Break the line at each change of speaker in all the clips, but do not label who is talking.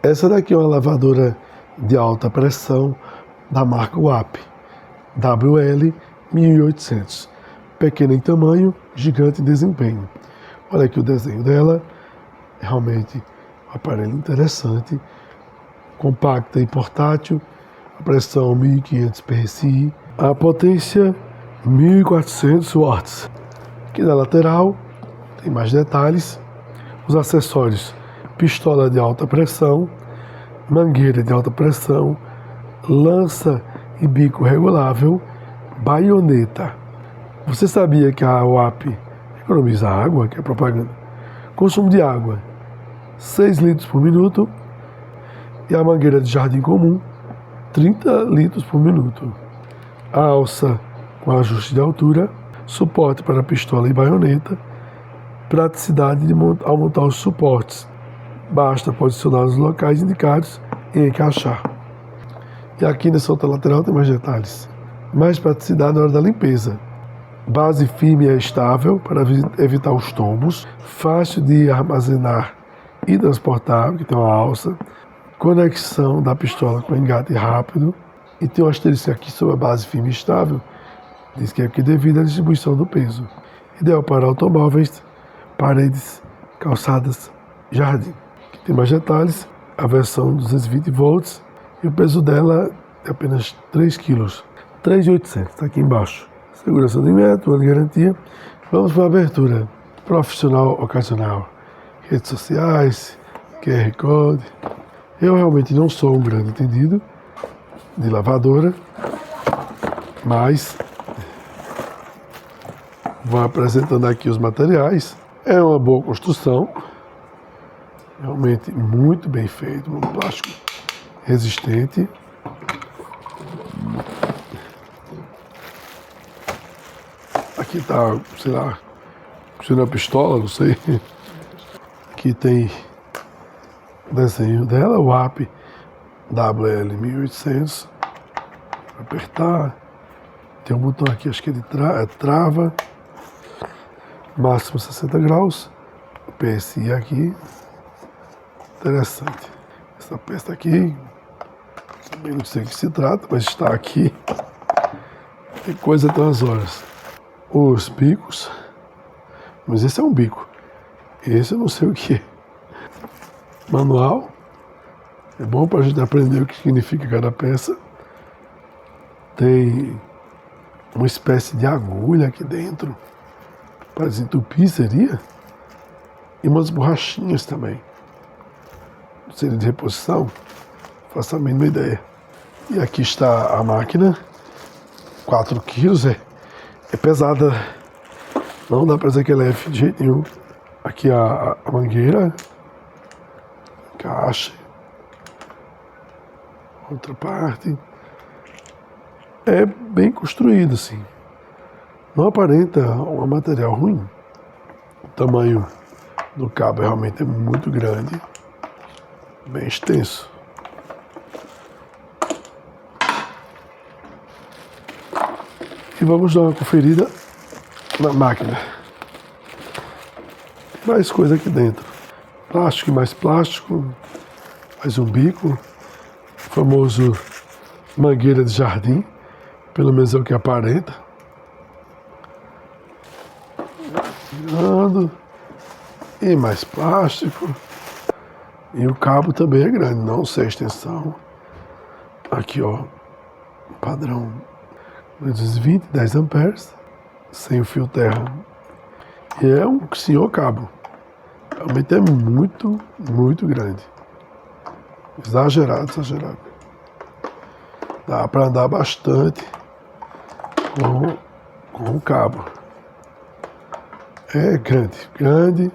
Essa daqui é uma lavadora de alta pressão da marca WAP, WL 1800. Pequena em tamanho, gigante em desempenho. Olha aqui o desenho dela, realmente um aparelho interessante, compacta e portátil, a pressão 1500 PSI, a potência 1400 watts. Aqui na lateral tem mais detalhes, os acessórios: pistola de alta pressão, mangueira de alta pressão, lança e bico regulável, baioneta. Você sabia que a WAP economiza água, que é propaganda? Consumo de água, 6 litros por minuto, e a mangueira de jardim comum, 30 litros por minuto. A alça com ajuste de altura, suporte para pistola e baioneta, praticidade ao montar os suportes. Basta posicionar os locais indicados e encaixar. E aqui nessa outra lateral tem mais detalhes. Mais praticidade na hora da limpeza. Base firme e estável para evitar os tombos. Fácil de armazenar e transportar, que tem uma alça. Conexão da pistola com engate rápido. E tem um asterisco aqui sobre a base firme e estável. Diz que é aqui devido à distribuição do peso. Ideal para automóveis, paredes, calçadas, jardim. Aqui tem mais detalhes. A versão 220 volts. E o peso dela é apenas 3 kg. 3.800, está aqui embaixo. Segurança de metro, ano de garantia. Vamos para a abertura. Profissional ocasional. Redes sociais, QR Code. Eu realmente não sou um grande entendido de lavadora, mas vou apresentando aqui os materiais. É uma boa construção, realmente muito bem feito, um plástico resistente. Aqui tá, sei lá, se não é pistola, não sei. Aqui tem o desenho dela, o WAP WL 1800. Apertar. Tem um botão aqui, acho que é de trava. Máximo 60 graus. PSI aqui. Interessante. Essa peça aqui, também não sei o que se trata, mas está aqui. Tem coisa até umas horas. Os bicos. Mas esse é um bico. Esse eu não sei o que é. Manual. É bom para a gente aprender o que significa cada peça. Tem uma espécie de agulha aqui dentro para desentupir, seria? E umas borrachinhas também. Seria de reposição? Faço a mínima ideia. E aqui está a máquina. 4 quilos, é pesada. Não dá para dizer que ela é leve de jeito nenhum. Aqui a mangueira. Caixa. Outra parte. É bem construído, assim. Não aparenta um material ruim. O tamanho do cabo realmente é muito grande. Bem extenso. E vamos dar uma conferida na máquina. Mais coisa aqui dentro. Plástico e mais plástico. Mais um bico. O famoso mangueira de jardim. Pelo menos é o que aparenta. Girando. E mais plástico. E o cabo também é grande, não sei a extensão. Aqui, ó. Padrão 220, 10 amperes. Sem o fio terra. E é um senhor cabo. Realmente é muito, muito grande. Exagerado, exagerado. Dá para andar bastante com o cabo. É grande, grande.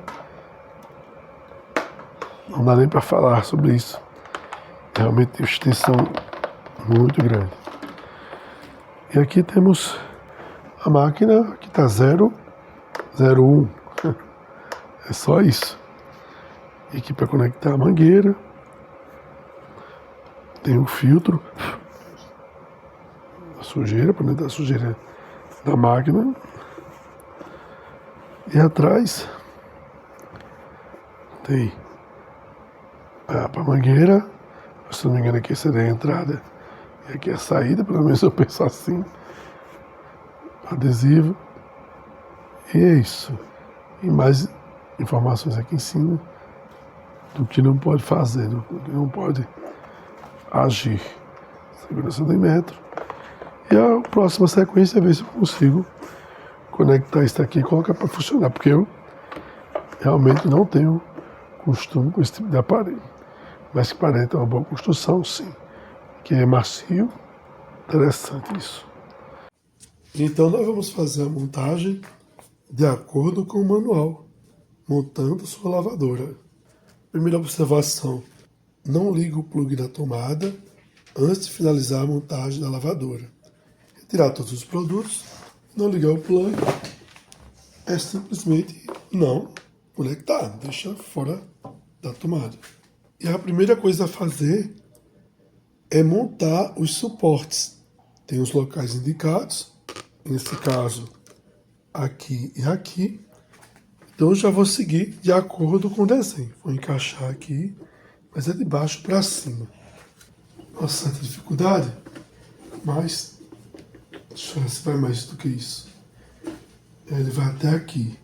Não dá nem para falar sobre isso. Realmente tem extensão muito grande. E aqui temos a máquina que está 001. É só isso. E aqui para conectar a mangueira. Tem um filtro. A sujeira, para não dar sujeira da máquina. E atrás tem para a mangueira. Se não me engano, aqui seria a entrada e aqui a saída, pelo menos eu penso assim. Adesivo. E é isso. E mais informações aqui em cima do que não pode fazer, do que não pode agir. Segurança de metro. E a próxima sequência é ver se eu consigo conectar isso aqui e colocar para funcionar, porque eu realmente não tenho costume com esse tipo de aparelho. Mas que parece ter uma boa construção, sim. Que é macio, interessante isso. Então nós vamos fazer a montagem de acordo com o manual, montando sua lavadora. Primeira observação, não ligue o plug na tomada antes de finalizar a montagem da lavadora. Retirar todos os produtos, não ligar o plug, é simplesmente não conectar, deixa fora da tomada. E a primeira coisa a fazer é montar os suportes. Tem os locais indicados, nesse caso aqui e aqui. Então eu já vou seguir de acordo com o desenho. Vou encaixar aqui, mas é de baixo para cima. Uma certa dificuldade, mas deixa eu ver se vai mais do que isso. Ele vai até aqui.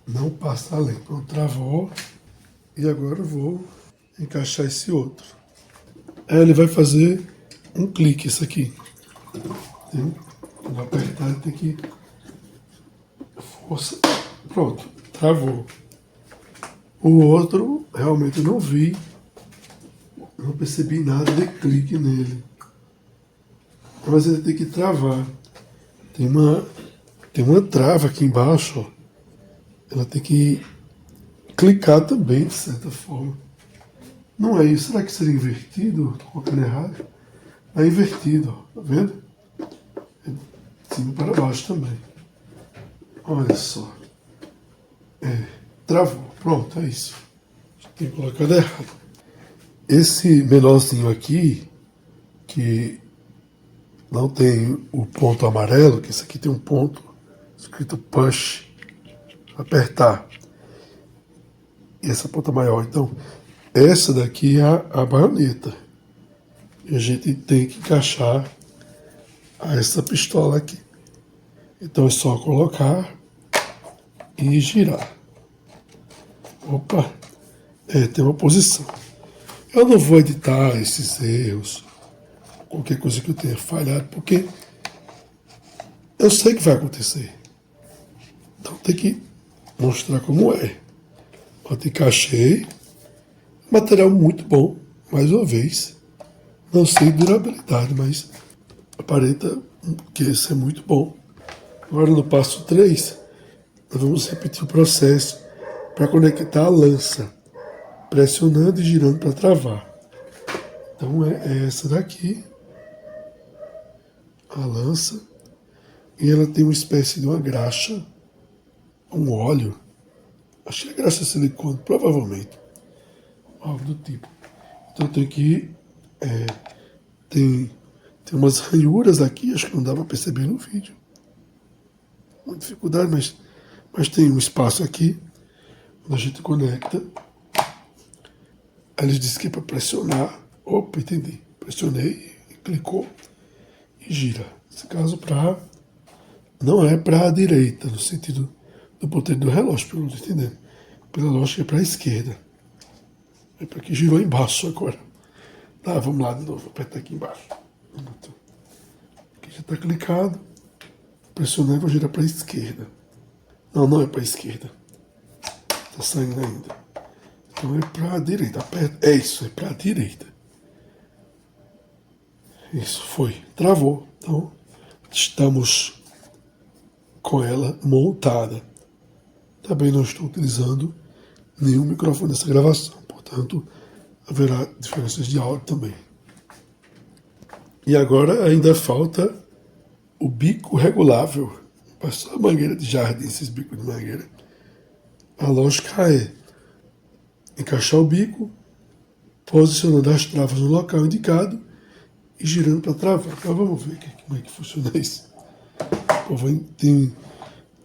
Não passa além. Pronto, travou. E agora eu vou encaixar esse outro. Aí ele vai fazer um clique, isso aqui. Quando apertar, ele tem que... Força. Pronto, travou. O outro, realmente eu não vi. Não percebi nada de clique nele. Mas ele tem que travar. Tem uma trava aqui embaixo, ó. Ela tem que clicar também, de certa forma. Não é isso. Será que seria invertido? Estou colocando errado. É invertido, ó. Tá vendo? É de cima para baixo também. Olha só. Travou. Pronto, é isso. Tem colocado errado. Esse menorzinho aqui, que não tem o ponto amarelo, que esse aqui tem um ponto escrito push. Apertar. E essa ponta maior. Então, essa daqui é a baioneta. E a gente tem que encaixar essa pistola aqui. Então é só colocar e girar. Opa! Tem uma posição. Eu não vou editar esses erros, qualquer coisa que eu tenha falhado, porque eu sei que vai acontecer. Então tem que mostrar como é. Eu te encaixei. Material muito bom, mais uma vez. Não sei durabilidade, mas aparenta que esse é muito bom. Agora no passo 3, nós vamos repetir o processo para conectar a lança, pressionando e girando para travar. Então é essa daqui, a lança, e ela tem uma espécie de uma graxa, um óleo, acho que é graxa de silicone, provavelmente, algo do tipo. Então tem que tem umas ranhuras aqui, acho que não dá para perceber no vídeo. Uma dificuldade, mas tem um espaço aqui, quando a gente conecta. Aí eles dizem que é para pressionar. Opa, entendi. Pressionei, clicou e gira. Nesse caso, não é para a direita, no sentido do ponteiro do relógio, pelo que eu estou entendendo. Pela lógica é para a esquerda. É para que girou embaixo agora. Tá, vamos lá de novo. Vou apertar aqui embaixo. Aqui já está clicado. Pressionar e vou girar para a esquerda. Não é para a esquerda. Está saindo ainda. Então é para a direita. Aperta. É isso, é para a direita. Isso, foi. Travou. Então, estamos com ela montada. Também não estou utilizando nenhum microfone nessa gravação. Portanto, haverá diferenças de áudio também. E agora ainda falta o bico regulável. Passou a mangueira de jardim, esses bicos de mangueira. A lógica é encaixar o bico, posicionando as travas no local indicado e girando para travar. Então vamos ver como é que funciona isso.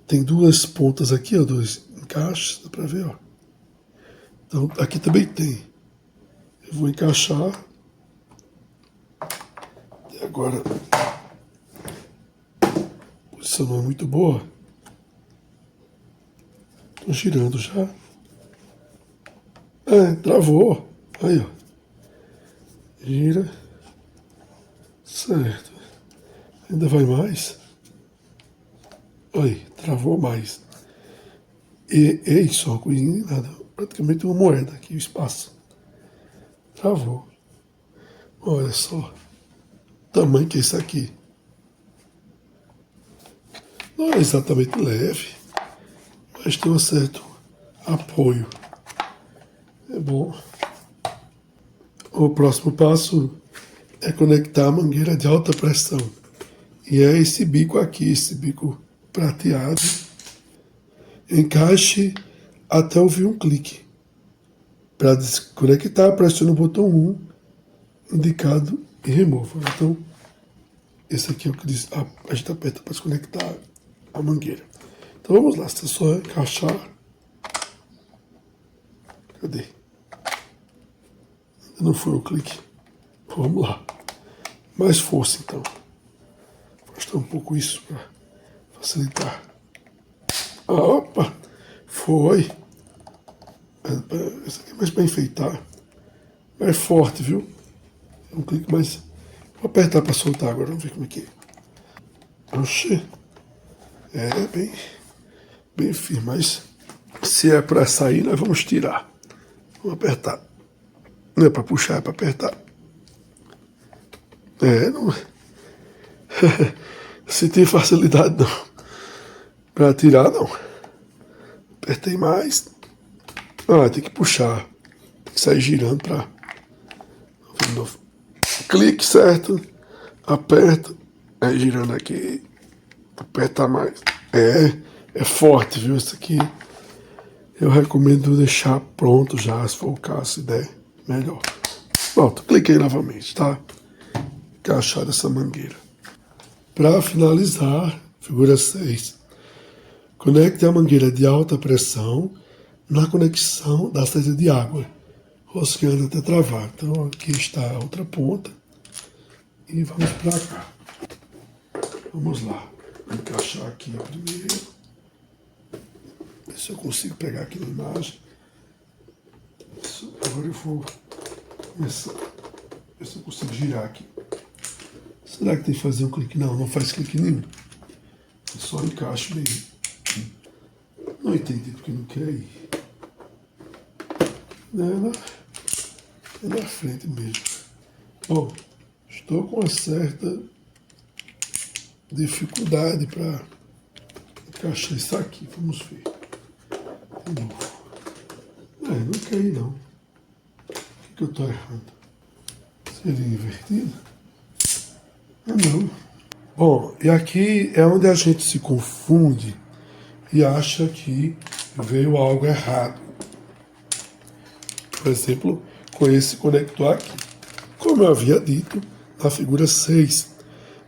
Tem duas pontas aqui, ó, dois encaixes, dá para ver, ó. Então aqui também tem. Eu vou encaixar. E agora, a posição não é muito boa. Estou girando já. Travou. Aí, ó. Gira. Certo. Ainda vai mais. Aí, travou mais. E só coisinha nada. Praticamente uma moeda aqui, o espaço. Travou. Olha só. O tamanho que é isso aqui. Não é exatamente leve, mas tem um certo apoio. É bom. O próximo passo é conectar a mangueira de alta pressão. E é esse bico aqui, esse bico prateado. Encaixe até ouvir um clique. Para desconectar, pressione o botão 1, indicado, e remova. Então, esse aqui é o que diz, a gente aperta para desconectar a mangueira. Então vamos lá, você só encaixar. Cadê? Não foi o clique. Vamos lá. Mais força então. Vou afastar um pouco isso para facilitar. Opa! Foi. Esse aqui é mais para enfeitar. É forte, viu? É um clique mais. Vou apertar para soltar agora, vamos ver como é que é. Oxê. É bem firme, mas se é para sair, nós vamos tirar. Vamos apertar. Não é para puxar, é para apertar. Não. Se tem facilidade, não. Para tirar, não. Apertei mais. Tem que puxar. Tem que sair girando para. De novo. Clique certo. Aperta. Aí girando aqui. Aperta mais. É forte, viu? Isso aqui. Eu recomendo deixar pronto já, se for o caso, se der, melhor. Pronto, cliquei novamente, tá? Encaixar essa mangueira. Para finalizar, figura 6. Conecte a mangueira de alta pressão na conexão da saída de água, rosqueando até travar. Então aqui está a outra ponta. E vamos para cá. Vamos lá. Vou encaixar aqui primeiro. Ver se eu consigo pegar aqui na imagem. Agora eu vou começar. Ver se eu consigo girar aqui. Será que tem que fazer um clique? Não, não faz clique nenhum. É só encaixe mesmo. Não entendi porque não quer ir. É na frente mesmo. Bom, estou com uma certa dificuldade para encaixar isso aqui. Vamos ver. De novo. Não quer ir não. O que eu estou errando? Seria invertido? Não. Bom, e aqui é onde a gente se confunde e acha que veio algo errado. Por exemplo, com esse conector aqui. Como eu havia dito na figura 6,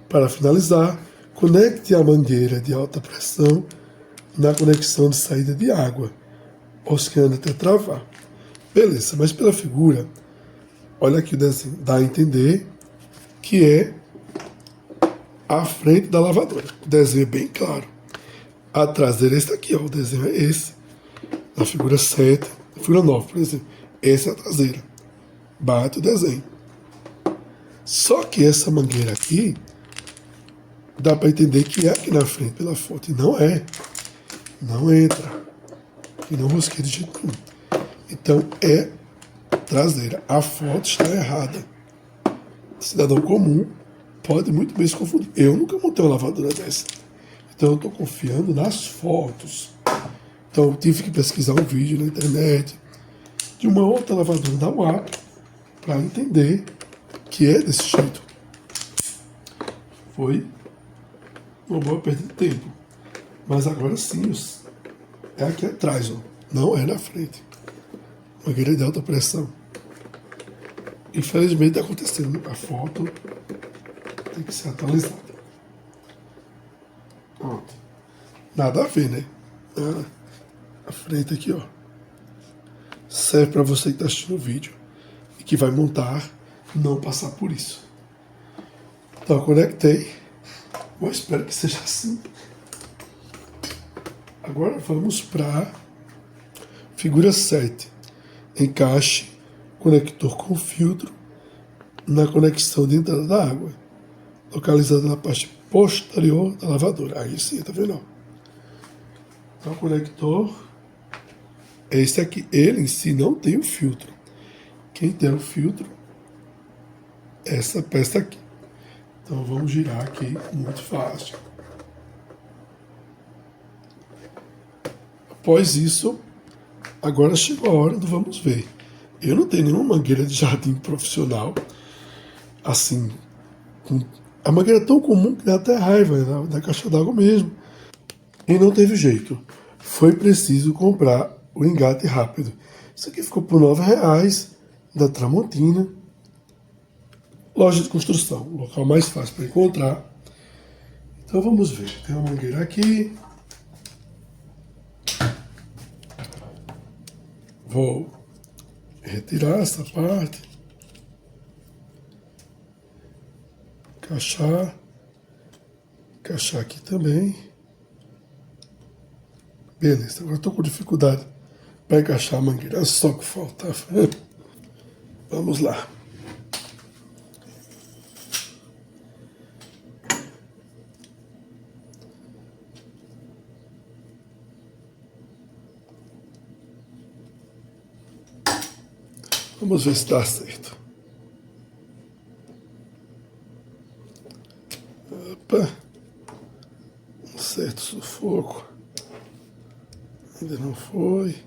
para finalizar, conecte a mangueira de alta pressão na conexão de saída de água, rosqueando até travar. Beleza, mas pela figura, olha aqui o desenho, dá a entender que é a frente da lavadora. O desenho é bem claro. A traseira é esse aqui, ó, o desenho é esse. Na figura 7, na figura 9, por exemplo. Essa é a traseira. Bate o desenho. Só que essa mangueira aqui, dá para entender que é aqui na frente pela foto. E não é. Não entra. E não rosqueia de jeito nenhum. Então é traseira. A foto está errada. Cidadão comum pode muito bem se confundir. Eu nunca montei uma lavadora dessa. Então eu estou confiando nas fotos. Então eu tive que pesquisar um vídeo na internet de uma outra lavadora da UAP para entender que é desse jeito. Foi uma boa perda de tempo. Mas agora sim, é aqui atrás, ó. Não é na frente. Mangueira de alta pressão. Infelizmente está acontecendo. A foto tem que ser atualizada. Pronto. Nada a ver, né? A frente aqui, ó. serve para você que está assistindo o vídeo e que vai montar, não passar por isso. Então, eu conectei. Eu espero que seja assim. Agora vamos para figura 7. Encaixe conector com filtro na conexão de entrada da água, localizada na parte posterior da lavadora. Aí sim, tá vendo? Então, o conector é esse aqui. Ele em si não tem o filtro. Quem tem o filtro é essa peça aqui. Então vamos girar aqui, muito fácil. Após isso, agora chegou a hora do vamos ver. Eu não tenho nenhuma mangueira de jardim profissional, assim, a mangueira é tão comum que dá até raiva da caixa d'água mesmo. E não teve jeito. Foi preciso comprar o engate rápido. Isso aqui ficou por R$9 da Tramontina. Loja de construção, o local mais fácil para encontrar. Então vamos ver. Tem uma mangueira aqui. Vou retirar essa parte. Encaixar. Encaixar aqui também. Beleza, agora estou com dificuldade para encaixar a mangueira. É só que falta. Vamos lá. Vamos ver se dá certo. Opa. Um certo sufoco. Ainda não foi.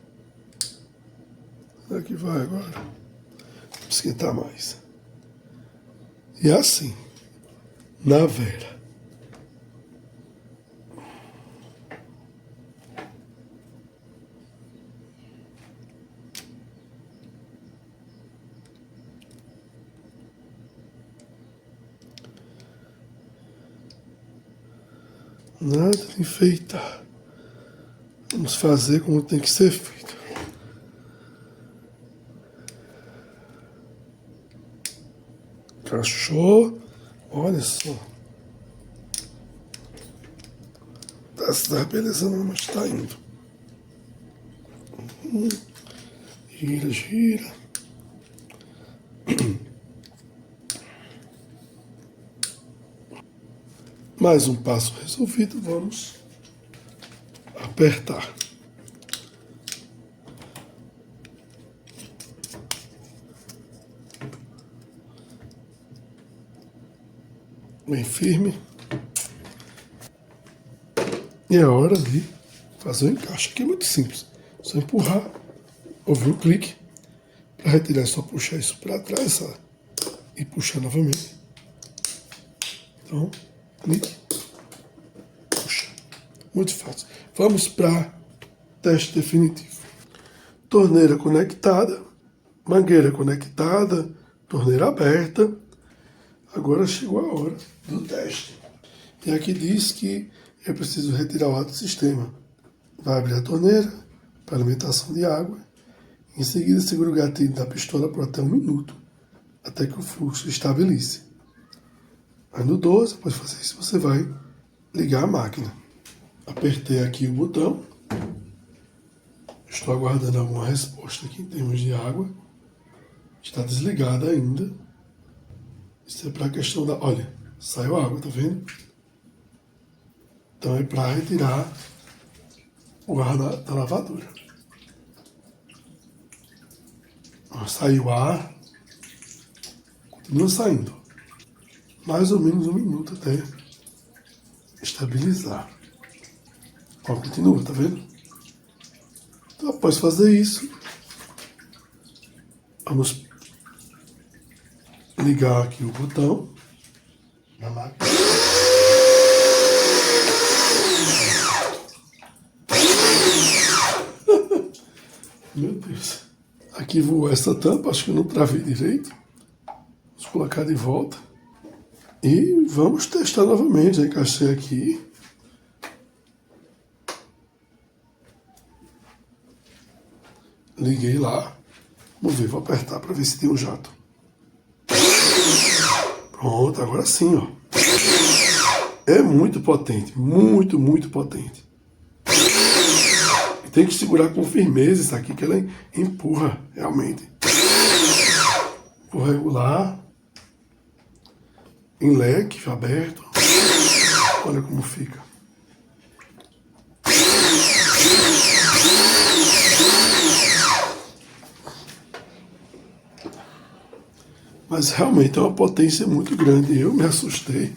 Será que vai agora? Vou esquentar mais. E assim, na vera. Nada de enfeitar. Vamos fazer como tem que ser feito. Encaixou. Olha só. Tá beleza não, mas tá indo. Gira, gira. Mais um passo resolvido, vamos apertar. Bem firme. E é hora de fazer o encaixe. Aqui é muito simples. Só empurrar, ouvir o clique. Para retirar é só puxar isso para trás, ó, e puxar novamente. Então, clique, puxa. Muito fácil. Vamos para teste definitivo. Torneira conectada, mangueira conectada, torneira aberta. Agora chegou a hora do teste. E aqui diz que é preciso retirar o alto sistema. Vai abrir a torneira para alimentação de água. Em seguida, segura o gatilho da pistola por até 1 minuto, até que o fluxo estabilize. Aí no 12, após fazer isso, você vai ligar a máquina. Apertei aqui o botão. Estou aguardando alguma resposta aqui em termos de água. Está desligada ainda. Isso é para a questão da... Olha, saiu água, tá vendo? Então é para retirar o ar da lavadora. Saiu ar. Continua saindo. Mais ou menos 1 minuto até estabilizar. Ó, continua, tá vendo? Então, após fazer isso, vamos ligar aqui o botão na máquina. Meu Deus. Aqui voou essa tampa, acho que eu não travei direito. Vamos colocar de volta. E vamos testar novamente. Encaixei aqui. Liguei lá. Vamos ver, vou apertar para ver se tem um jato. Pronto, agora sim, ó. É muito potente, muito, muito potente. E tem que segurar com firmeza isso aqui, que ela empurra, realmente. Vou regular. Em leque aberto. Olha como fica. Mas realmente é uma potência muito grande. Eu me assustei.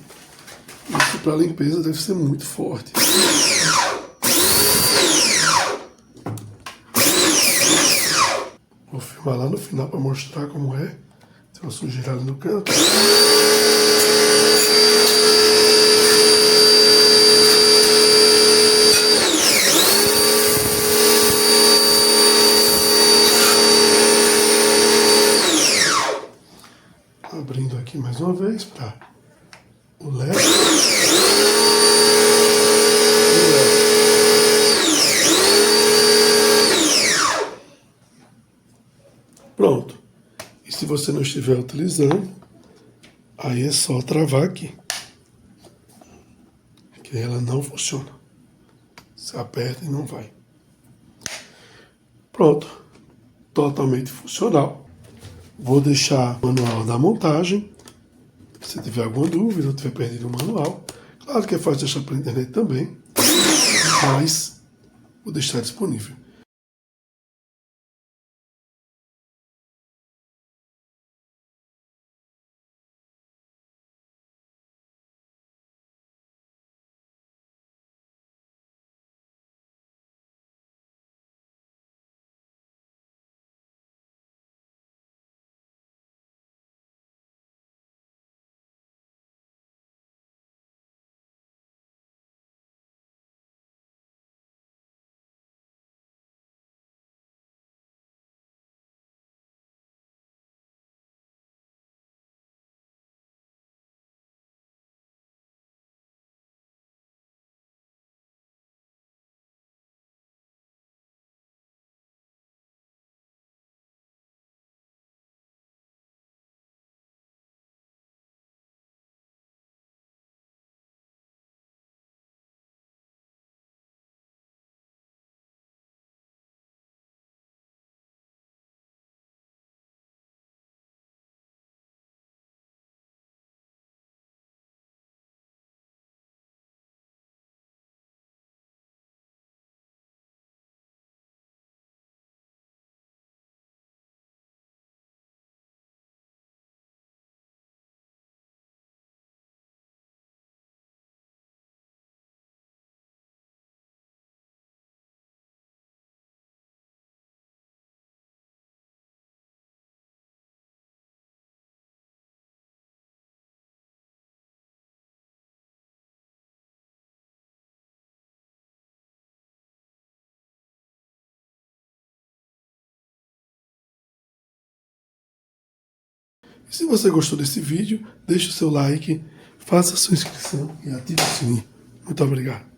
Isso para limpeza deve ser muito forte. Vou filmar lá no final para mostrar como é. Tem uma sujeira ali no canto. Abrindo aqui mais uma vez para o LED. Pronto. E se você não estiver utilizando, aí é só travar aqui. Que ela não funciona. Você aperta e não vai. Pronto. Totalmente funcional. Vou deixar o manual da montagem. Se tiver alguma dúvida ou tiver perdido o manual, claro que é fácil achar pela internet também, mas vou deixar disponível. E se você gostou desse vídeo, deixe o seu like, faça a sua inscrição e ative o sininho. Muito obrigado.